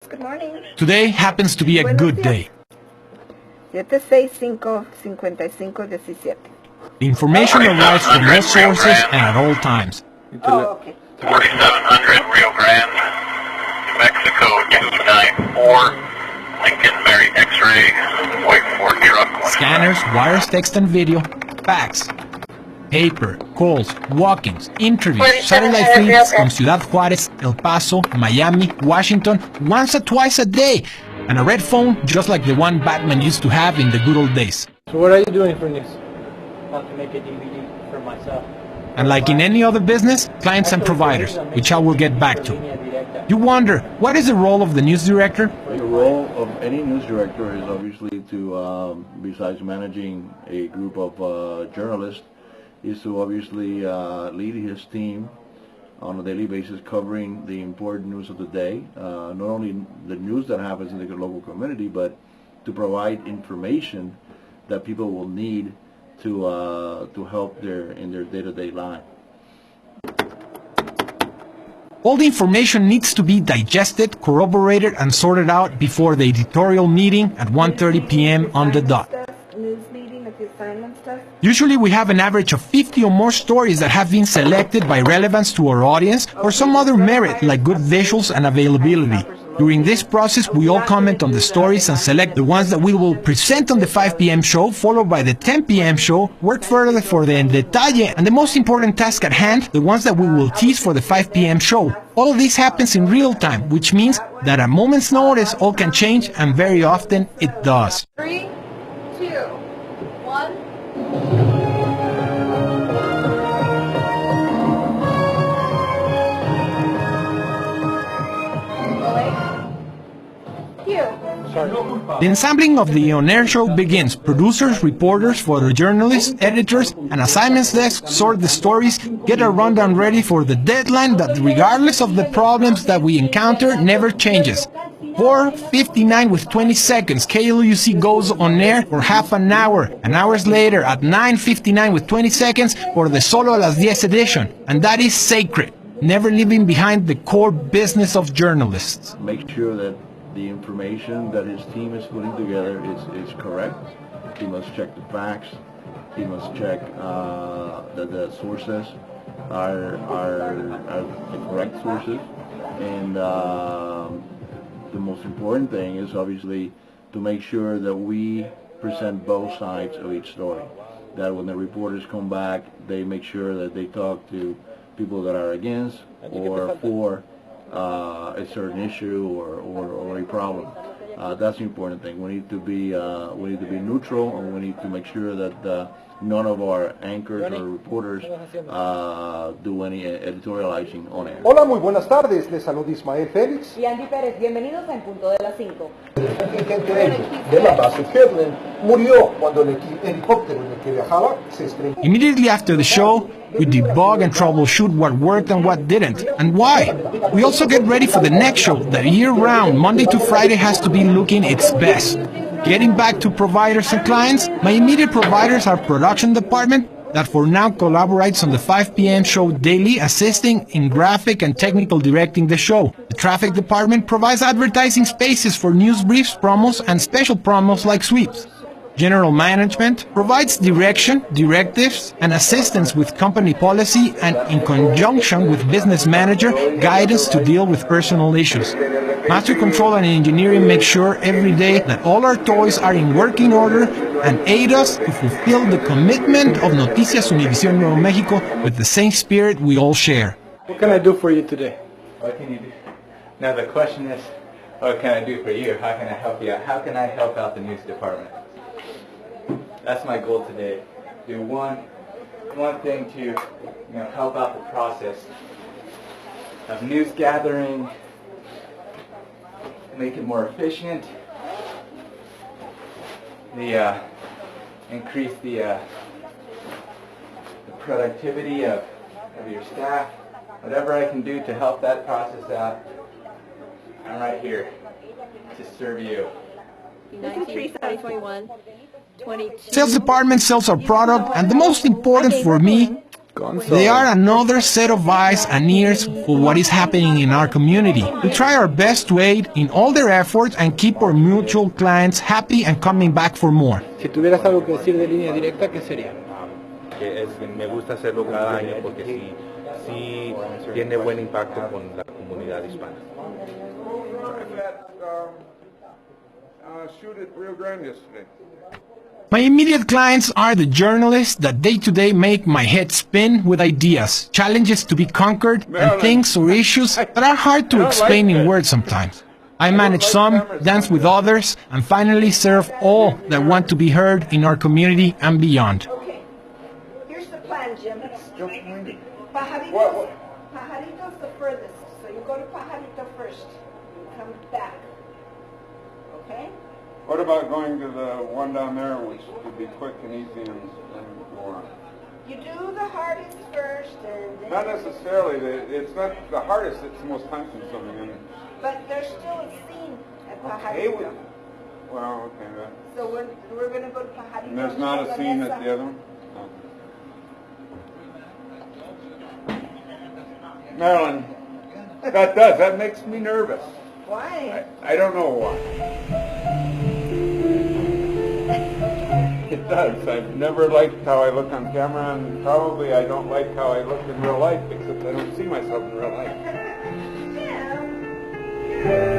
Good morning. Today happens to be a good day. 765-55-17. The information arrives from all sources and at all times. Oh, okay. 4700 Rio Grande, New Mexico 294, Lincoln Mary X-ray, white Ford truck. Scanners, wires, text and video, fax, paper, calls, walk-ins, interviews, satellite feeds from Ciudad Juárez, El Paso, Miami, Washington, once or twice a day, and a red phone just like the one Batman used to have in the good old days. So what are you doing for news? About to make a DVD for myself. And like in any other business, clients and providers, which I will get back to. You wonder, what is the role of the news director? The role of any news director is obviously to, besides managing a group of journalists, is to obviously lead his team on a daily basis covering the important news of the day, not only the news that happens in the local community, but to provide information that people will need to help in their day-to-day life. All the information needs to be digested, corroborated, and sorted out before the editorial meeting at 1:30 p.m. on the dot. News meeting of the assignment stuff. Usually we have an average of 50 or more stories that have been selected by relevance to our audience or some other merit like good visuals and availability. During this process, we all comment on the stories and select the ones that we will present on the 5 p.m. show, followed by the 10 p.m. show, work further for the en detalle, and the most important task at hand, the ones that we will tease for the 5 p.m. show. All of this happens in real time, which means that at a moment's notice, all can change, and very often it does. 3, 2, 1. The ensembling of the on-air show begins. Producers, reporters, photojournalists, editors, and assignments desk sort the stories, get a rundown ready for the deadline that, regardless of the problems that we encounter, never changes. 4:59 with 20 seconds, KLUC goes on air for half an hour, and hours later at 9:59 with 20 seconds for the Solo a las 10 edition, and that is sacred, never leaving behind the core business of journalists. Make sure that the information that his team is putting together is correct. He must check the facts. He must check that the sources are the correct sources. And the most important thing is obviously to make sure that we present both sides of each story. That when the reporters come back, they make sure that they talk to people that are against or for a certain issue or a problem. That's the important thing. We need to be neutral, and we need to make sure that none of our anchors or reporters do any editorializing on air. Hola, muy buenas tardes. Les saluda Ismael Félix. Y Andy Pérez, bienvenidos a En Punto de las 5. El dirigente de la base Kirtland murió cuando el helicóptero en el que viajaba se estrelló. Immediately after the show, we debug and troubleshoot what worked and what didn't, and why. We also get ready for the next show that year-round, Monday to Friday, has to be looking its best. Getting back to providers and clients, my immediate providers are production department, that for now collaborates on the 5 p.m. show daily, assisting in graphic and technical directing the show. The traffic department provides advertising spaces for news briefs, promos, and special promos like sweeps. General management provides direction, directives, and assistance with company policy, and in conjunction with business manager, guidance to deal with personal issues. Master control and engineering make sure every day that all our toys are in working order and aid us to fulfill the commitment of Noticias Univisión Nuevo Mexico with the same spirit we all share. What can I do for you today? What can you do? Now the question is, what can I do for you? How can I help you out? How can I help out the news department? That's my goal today. Do one thing to help out the process of news gathering, make it more efficient, increase the productivity of your staff. Whatever I can do to help that process out, I'm right here to serve you. 19, 2021, 22. Sales department sells our product, and the most important for me, They are another set of eyes and ears for what is happening in our community. We try our best to aid in all their efforts and keep our mutual clients happy and coming back for more. Si tuvieras algo que decir de línea directa, ¿qué sería? Me gusta hacerlo cada año porque sí tiene buen impacto con la comunidad hispana. Shoot at Rio Grande yesterday. My immediate clients are the journalists that day to day make my head spin with ideas, challenges to be conquered, and things or issues that are hard to explain in words sometimes. I manage some, dance with others, and finally serve all that want to be heard in our community and beyond. Okay. Here's the plan, Jim. Pajarito's the furthest, so you go to Pajarito first. Come back. Okay? What about going to the one down there, which would be quick and easy and go on? You do the hardest first, and then... Not necessarily. It's not the hardest, it's the most time-consuming. But there's still a scene at Okay, Pajarito. well, okay. So we're going to go to Pajarito. And there's not a scene at the other one? No. Marilyn, that makes me nervous. Why? I don't know why. It does. I've never liked how I look on camera, and probably I don't like how I look in real life, except I don't see myself in real life. Yeah.